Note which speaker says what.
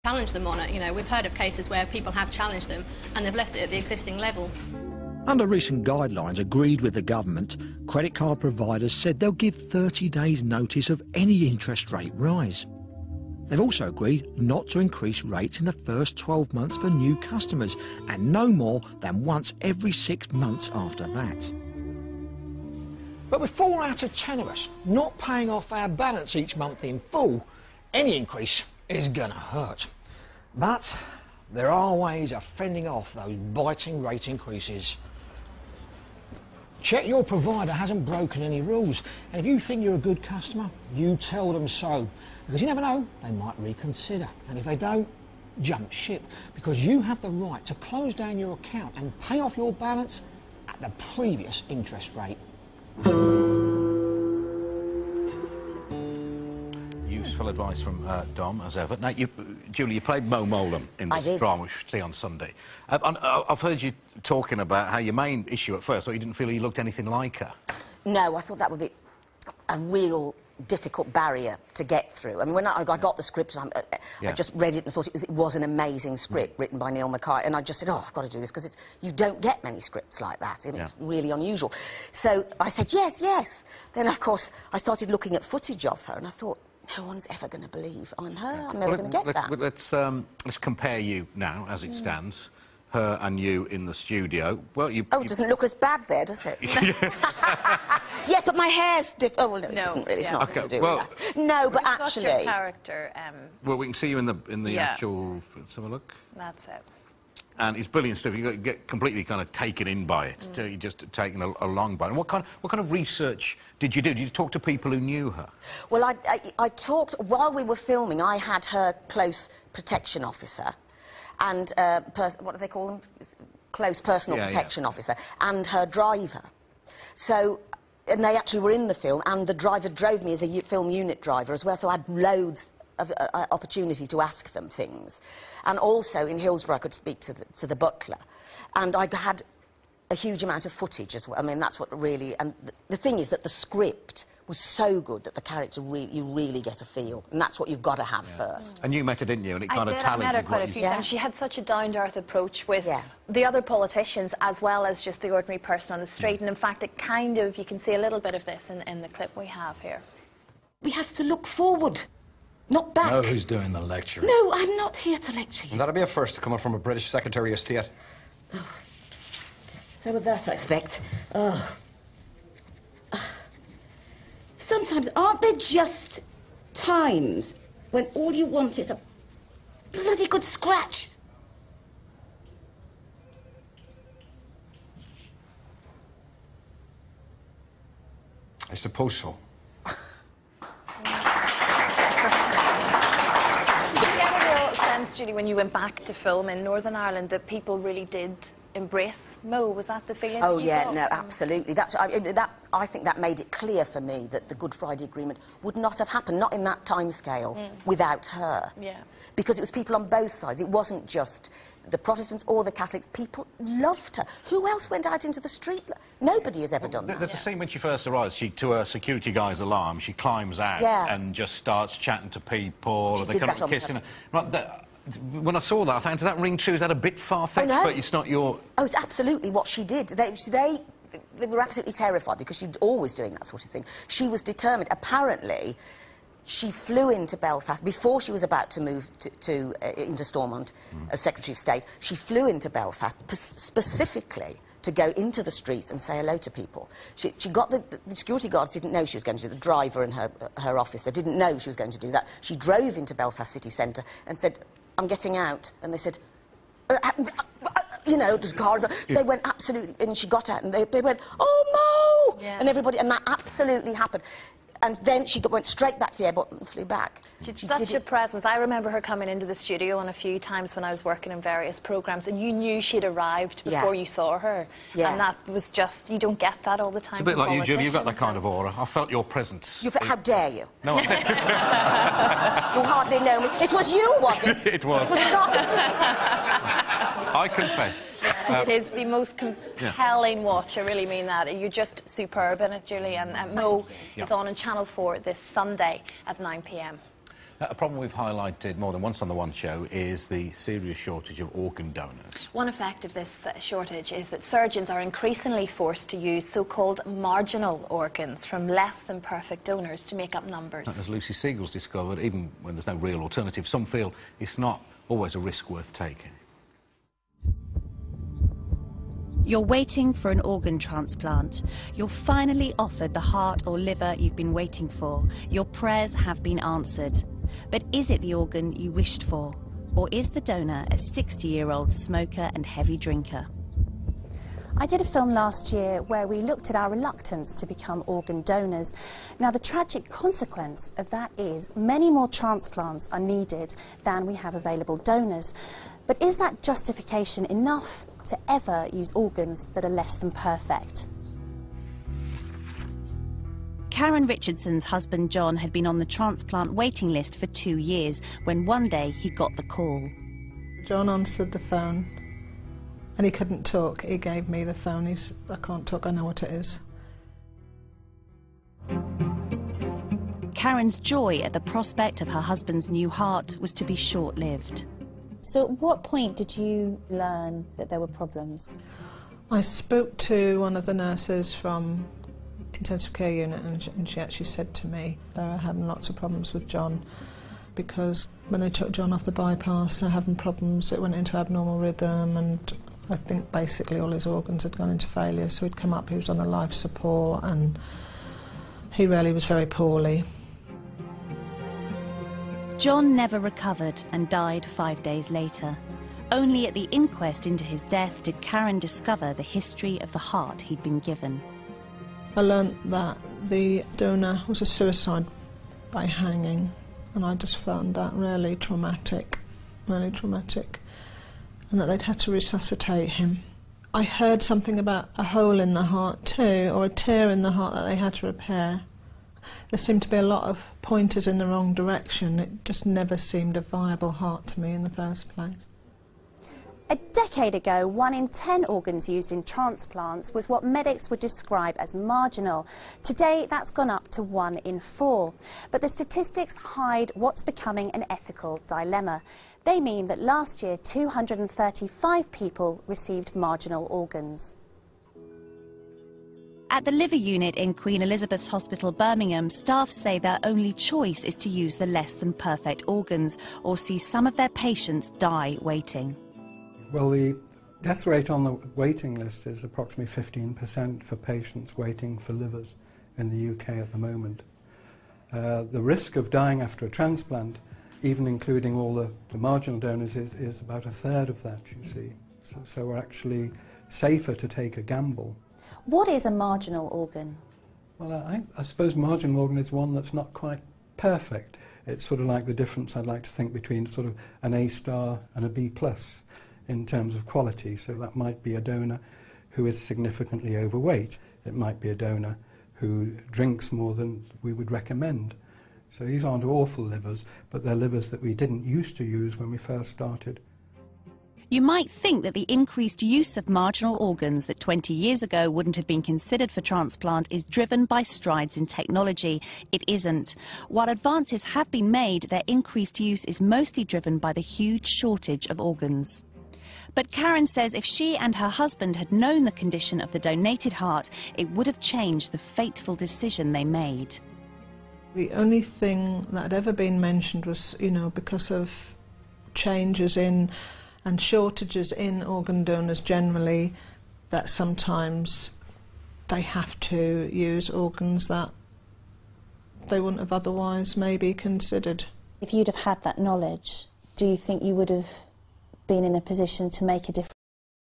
Speaker 1: challenge them on it. You know, we've heard of cases where people have challenged them and they've left it at the existing level.
Speaker 2: Under recent guidelines agreed with the government, credit card providers said they'll give 30 days notice of any interest rate rise. They've also agreed not to increase rates in the first 12 months for new customers and no more than once every 6 months after that. But with 4 out of 10 of us not paying off our balance each month in full, any increase is going to hurt. But there are ways of fending off those biting rate increases. Check your provider hasn't broken any rules, and if you think you're a good customer, you tell them so. Because you never know, they might reconsider. And if they don't, jump ship. Because you have the right to close down your account and pay off your balance at the previous interest rate.
Speaker 3: Useful advice from Dom, as ever. Now, Julie, you played Mo Molam in this drama, which we see on Sunday. I've heard you talking about how your main issue at first, or you didn't feel he looked anything like her.
Speaker 4: No, I thought that would be a real difficult barrier to get through. I mean, when I got the script, I just read it and thought it was an amazing script written by Neil Mackay, and I just said, oh, I've got to do this, because you don't get many scripts like that. It's really unusual. So I said, yes, yes. Then, of course, I started looking at footage of her, and I thought, no one's ever going to believe I'm her. I'm never going to get that.
Speaker 3: Let's compare you now, as it stands. Her and you in the studio. Well, it
Speaker 4: doesn't look as bad there, does it? Yes, but my hair's different. Oh, well, no, it doesn't really. It's not going to do with that. No, but actually...
Speaker 5: Got your character...
Speaker 3: Well, we can see you in the actual... Let's have a look.
Speaker 5: That's it.
Speaker 3: And it's brilliant stuff. You get completely kind of taken in by it. You're just taken along by it. And what kind of research did you do? Did you talk to people who knew her?
Speaker 4: Well, I talked... While we were filming, I had her close protection officer and, what do they call them? Close personal protection officer, and her driver. So, and they actually were in the film, and the driver drove me as a film unit driver as well, so I had loads of opportunity to ask them things. And also, in Hillsborough, I could speak to the butler. And I had a huge amount of footage as well. I mean, that's what really... And the thing is that the script was so good that the character you really get a feel, and that's what you've got to have first.
Speaker 3: And you met her, didn't you? And it kind of tallied.
Speaker 5: I met her quite a few times. She had such a down-to-earth approach with the other politicians as well as just the ordinary person on the street. And in fact, it kind of, you can see a little bit of this in the clip we have here.
Speaker 6: We have to look forward, not back.
Speaker 7: Know who's doing the lecturing?
Speaker 6: No, I'm not here to lecture you.
Speaker 7: And that'll be a first coming from a British Secretary of State.
Speaker 6: Oh. So with that, I expect. Oh. Sometimes, aren't there just times when all you want is a bloody good scratch?
Speaker 7: I suppose so.
Speaker 5: Did you get a real sense, Julie, when you went back to film in Northern Ireland, that people really did embrace Mo? Was that the feeling?
Speaker 4: Oh yeah, no, absolutely. I think that made it clear for me that the Good Friday Agreement would not have happened, not in that time scale, without her. Yeah. Because it was people on both sides. It wasn't just the Protestants or the Catholics. People loved her. Who else went out into the street? Nobody has ever done that.
Speaker 3: There's a scene when she first arrives. To a security guy's alarm, she climbs out and just starts chatting to people.
Speaker 4: She
Speaker 3: they come up kissing her. Right, when I saw that, I thought, does that ring true? Is that a bit far-fetched?
Speaker 4: Oh, no.
Speaker 3: But it's not your...
Speaker 4: Oh, it's absolutely what she did. They were absolutely terrified because she's always doing that sort of thing. She was determined. Apparently, she flew into Belfast before she was about to move into Stormont as Secretary of State. She flew into Belfast specifically to go into the streets and say hello to people. She got the security guards didn't know she was going to do the driver and her officer didn't know she was going to do that. She drove into Belfast city centre and said, I'm getting out. And they said, you know, there's cars. They went absolutely, and she got out, and they went, oh, Mo! Yeah. And everybody, and that absolutely happened. And then she went straight back to the airport and flew back.
Speaker 5: She's such a presence. I remember her coming into the studio on a few times when I was working in various programmes, and you knew she'd arrived before you saw her. Yeah. And that was just, you don't get that all the time.
Speaker 3: It's a bit like you, Julie, you've got that kind of aura. I felt your presence.
Speaker 4: How dare you?
Speaker 3: No, I
Speaker 4: You hardly know me. It was you, was it?
Speaker 3: It was.
Speaker 4: It was
Speaker 3: I confess.
Speaker 5: It is the most compelling watch, I really mean that. You're just superb in it, Julie, and Mo is on Channel 4 this Sunday at 9 p.m.
Speaker 3: A problem we've highlighted more than once on the One Show is the serious shortage of organ donors.
Speaker 5: One effect of this shortage is that surgeons are increasingly forced to use so-called marginal organs from less than perfect donors to make up numbers.
Speaker 3: As Lucy Siegel's discovered, even when there's no real alternative, some feel it's not always a risk worth taking.
Speaker 8: You're waiting for an organ transplant. You're finally offered the heart or liver you've been waiting for. Your prayers have been answered. But is it the organ you wished for? Or is the donor a 60-year-old smoker and heavy drinker?
Speaker 9: I did a film last year where we looked at our reluctance to become organ donors. Now, the tragic consequence of that is many more transplants are needed than we have available donors. But is that justification enough to ever use organs that are less than perfect?
Speaker 8: Karen Richardson's husband John had been on the transplant waiting list for 2 years when one day he got the call.
Speaker 10: John answered the phone and he couldn't talk. He gave me the phone. I can't talk, I know what it is.
Speaker 8: Karen's joy at the prospect of her husband's new heart was to be short-lived.
Speaker 9: So at what point did you learn that there were problems?
Speaker 10: I spoke to one of the nurses from intensive care unit and she actually said to me they were having lots of problems with John because when they took John off the bypass they're having problems. It went into abnormal rhythm and I think basically all his organs had gone into failure, so he'd come up, he was on a life support and he really was very poorly.
Speaker 8: John never recovered and died 5 days later. Only at the inquest into his death did Karen discover the history of the heart he'd been given.
Speaker 10: I learnt that the donor was a suicide by hanging, and I just found that really traumatic, and that they'd had to resuscitate him. I heard something about a hole in the heart too, or a tear in the heart that they had to repair. There seemed to be a lot of pointers in the wrong direction. It just never seemed a viable heart to me in the first place.
Speaker 9: A decade ago, 1 in 10 organs used in transplants was what medics would describe as marginal. Today, that's gone up to 1 in 4. But the statistics hide what's becoming an ethical dilemma. They mean that last year, 235 people received marginal organs.
Speaker 8: At the liver unit in Queen Elizabeth's Hospital, Birmingham, staff say their only choice is to use the less than perfect organs or see some of their patients die waiting.
Speaker 11: Well, the death rate on the waiting list is approximately 15% for patients waiting for livers in the UK at the moment. The risk of dying after a transplant, even including all the marginal donors, is about 1/3 of that, you see. So we're actually safer to take a gamble.
Speaker 9: What is a marginal organ?
Speaker 11: Well, I suppose marginal organ is one that's not quite perfect. It's sort of like the difference, I'd like to think, between sort of an A star and a B plus in terms of quality. So that might be a donor who is significantly overweight. It might be a donor who drinks more than we would recommend. So these aren't awful livers, but they're livers that we didn't used to use when we first started.
Speaker 8: You might think that the increased use of marginal organs that 20 years ago wouldn't have been considered for transplant is driven by strides in technology. It isn't. While advances have been made, their increased use is mostly driven by the huge shortage of organs. But Karen says if she and her husband had known the condition of the donated heart, it would have changed the fateful decision they made.
Speaker 10: The only thing that had ever been mentioned was, because of changes in and shortages in organ donors generally, that sometimes they have to use organs that they wouldn't have otherwise maybe considered.
Speaker 9: If you'd have had that knowledge, do you think you would have been in a position to make a difference?